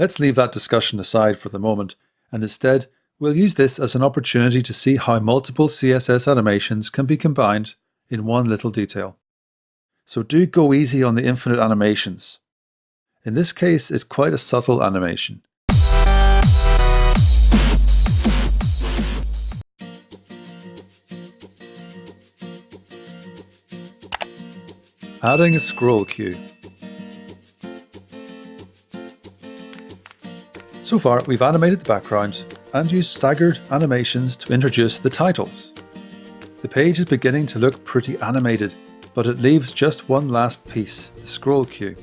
Let's leave that discussion aside for the moment, and instead we'll use this as an opportunity to see how multiple CSS animations can be combined in one little detail. So do go easy on the infinite animations. In this case, it's quite a subtle animation. Adding a scroll queue. So far, we've animated the background and used staggered animations to introduce the titles. The page is beginning to look pretty animated, but it leaves just one last piece, the scroll queue.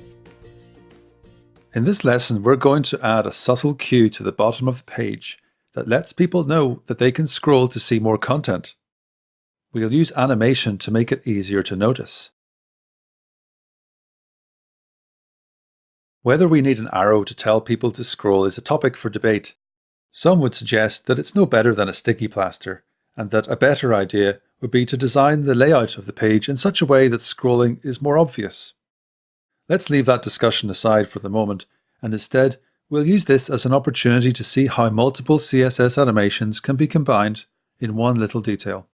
In this lesson, we're going to add a subtle cue to the bottom of the page that lets people know that they can scroll to see more content. We'll use animation to make it easier to notice. Whether we need an arrow to tell people to scroll is a topic for debate. Some would suggest that it's no better than a sticky plaster, and that a better idea would be to design the layout of the page in such a way that scrolling is more obvious. Let's leave that discussion aside for the moment, and instead we'll use this as an opportunity to see how multiple CSS animations can be combined in one little detail.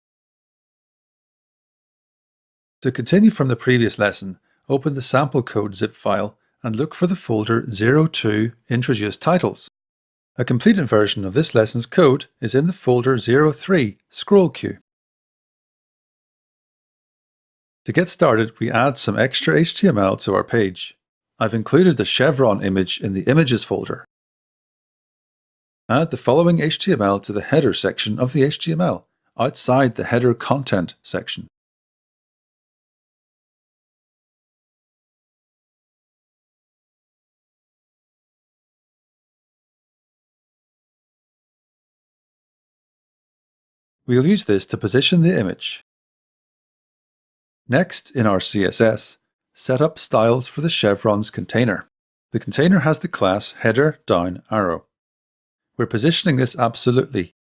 To continue from the previous lesson, open the sample code zip file and look for the folder 02 Introduce Titles. A completed version of this lesson's code is in the folder 03 Scroll Queue. To get started, we add some extra HTML to our page. I've included the chevron image in the Images folder. Add the following HTML to the header section of the HTML, outside the header content section. We'll use this to position the image. Next, in our CSS, set up styles for the chevron's container. The container has the class header down arrow. We're positioning this absolutely.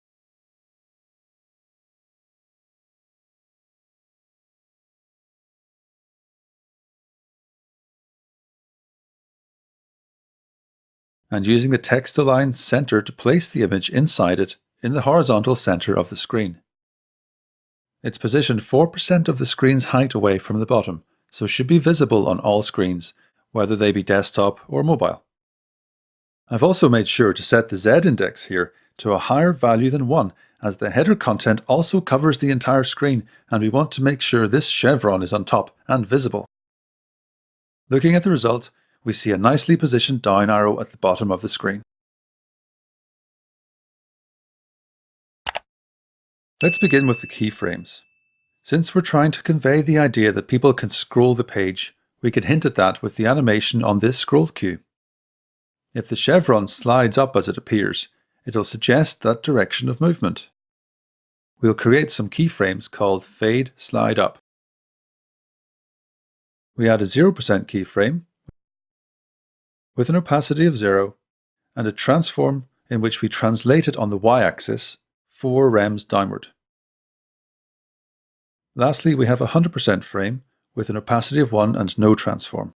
And using the text align center to place the image inside it in the horizontal center of the screen. It's positioned 4% of the screen's height away from the bottom, so should be visible on all screens, whether they be desktop or mobile. I've also made sure to set the z-index here to a higher value than 1, as the header content also covers the entire screen, and we want to make sure this chevron is on top and visible. Looking at the result, we see a nicely positioned down arrow at the bottom of the screen. Let's begin with the keyframes. Since we're trying to convey the idea that people can scroll the page, we can hint at that with the animation on this scroll queue. If the chevron slides up as it appears, it'll suggest that direction of movement. We'll create some keyframes called fade slide up. We add a 0% keyframe with an opacity of 0 and a transform in which we translate it on the y-axis 4 rems downward. Lastly, we have a 100% frame with an opacity of 1 and no transform.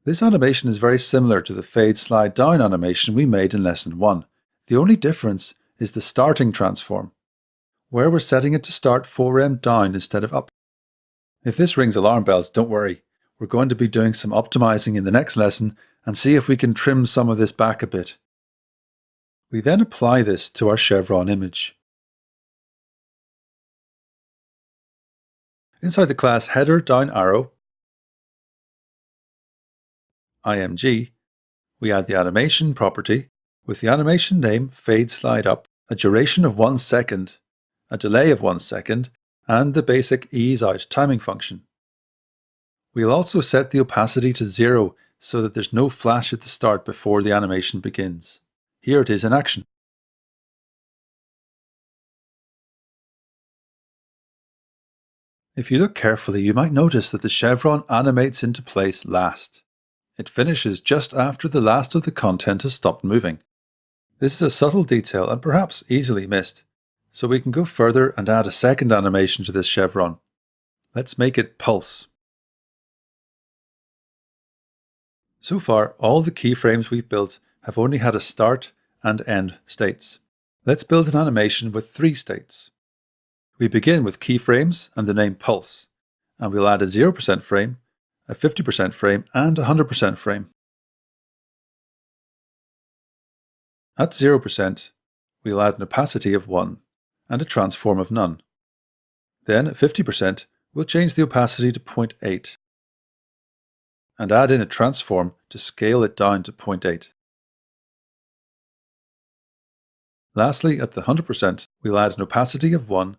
This animation is very similar to the fade slide down animation we made in lesson 1. The only difference is the starting transform, where we're setting it to start 4 rem down instead of up. If this rings alarm bells, don't worry. We're going to be doing some optimizing in the next lesson and see if we can trim some of this back a bit. We then apply this to our chevron image. Inside the class header down arrow, img, we add the animation property with the animation name fade slide up, a duration of 1 second, a delay of 1 second, and the basic ease out timing function. We'll also set the opacity to 0 so that there's no flash at the start before the animation begins. Here it is in action. If you look carefully, you might notice that the chevron animates into place last. It finishes just after the last of the content has stopped moving. This is a subtle detail and perhaps easily missed, so we can go further and add a second animation to this chevron. Let's make it pulse. So far, all the keyframes we've built have only had a start and end states. Let's build an animation with 3 states. We begin with keyframes and the name pulse, and we'll add a 0% frame, a 50% frame, and a 100% frame. At 0%, we'll add an opacity of 1 and a transform of none. Then at 50%, we'll change the opacity to 0.8 and add in a transform to scale it down to 0.8. Lastly, at the 100%, we'll add an opacity of 1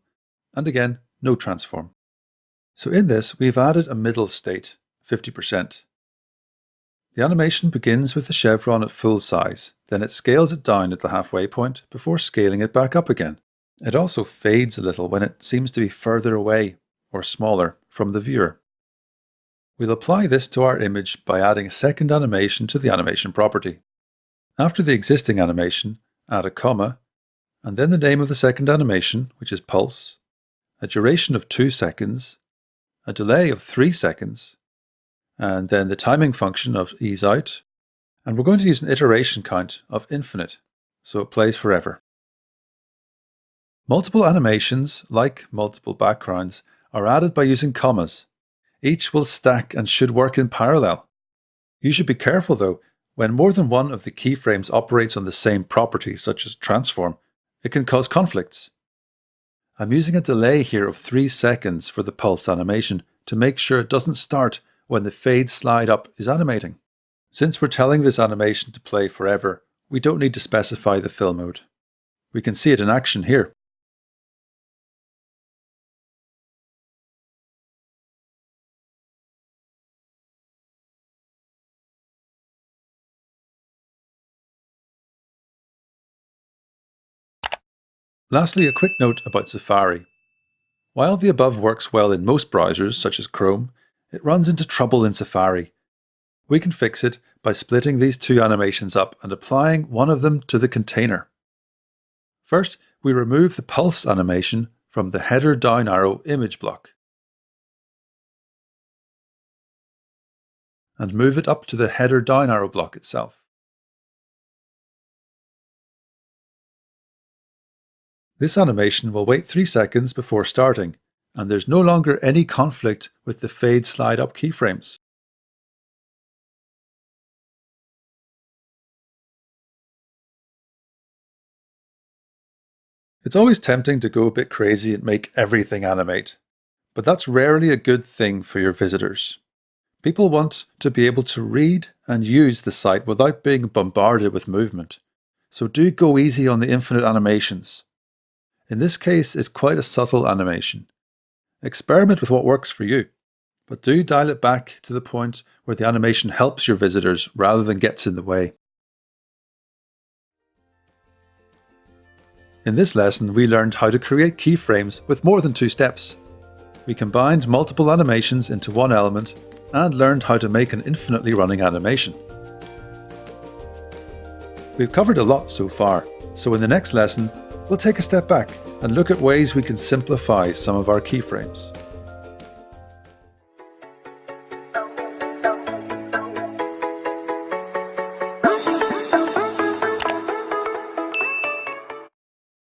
and again, no transform. So in this, we've added a middle state, 50%. The animation begins with the chevron at full size, then it scales it down at the halfway point before scaling it back up again. It also fades a little when it seems to be further away or smaller from the viewer. We'll apply this to our image by adding a second animation to the animation property. After the existing animation, add a comma, and then the name of the second animation, which is pulse, a duration of 2 seconds, a delay of 3 seconds, and then the timing function of ease out, and we're going to use an iteration count of infinite, so it plays forever. Multiple animations, like multiple backgrounds, are added by using commas. Each will stack and should work in parallel. You should be careful though, when more than one of the keyframes operates on the same property, such as transform, it can cause conflicts. I'm using a delay here of 3 seconds for the pulse animation to make sure it doesn't start when the fade slide up is animating. Since we're telling this animation to play forever, we don't need to specify the fill mode. We can see it in action here. Lastly, a quick note about Safari. While the above works well in most browsers, such as Chrome, it runs into trouble in Safari. We can fix it by splitting these 2 animations up and applying one of them to the container. First, we remove the pulse animation from the header down arrow image block and move it up to the header down arrow block itself. This animation will wait 3 seconds before starting, and there's no longer any conflict with the fade slide up keyframes. It's always tempting to go a bit crazy and make everything animate, but that's rarely a good thing for your visitors. People want to be able to read and use the site without being bombarded with movement, so do go easy on the infinite animations. In this case, it's quite a subtle animation. Experiment with what works for you, but do dial it back to the point where the animation helps your visitors rather than gets in the way. In this lesson, we learned how to create keyframes with more than 2 steps. We combined multiple animations into one element and learned how to make an infinitely running animation. We've covered a lot so far, so in the next lesson, we'll take a step back and look at ways we can simplify some of our keyframes.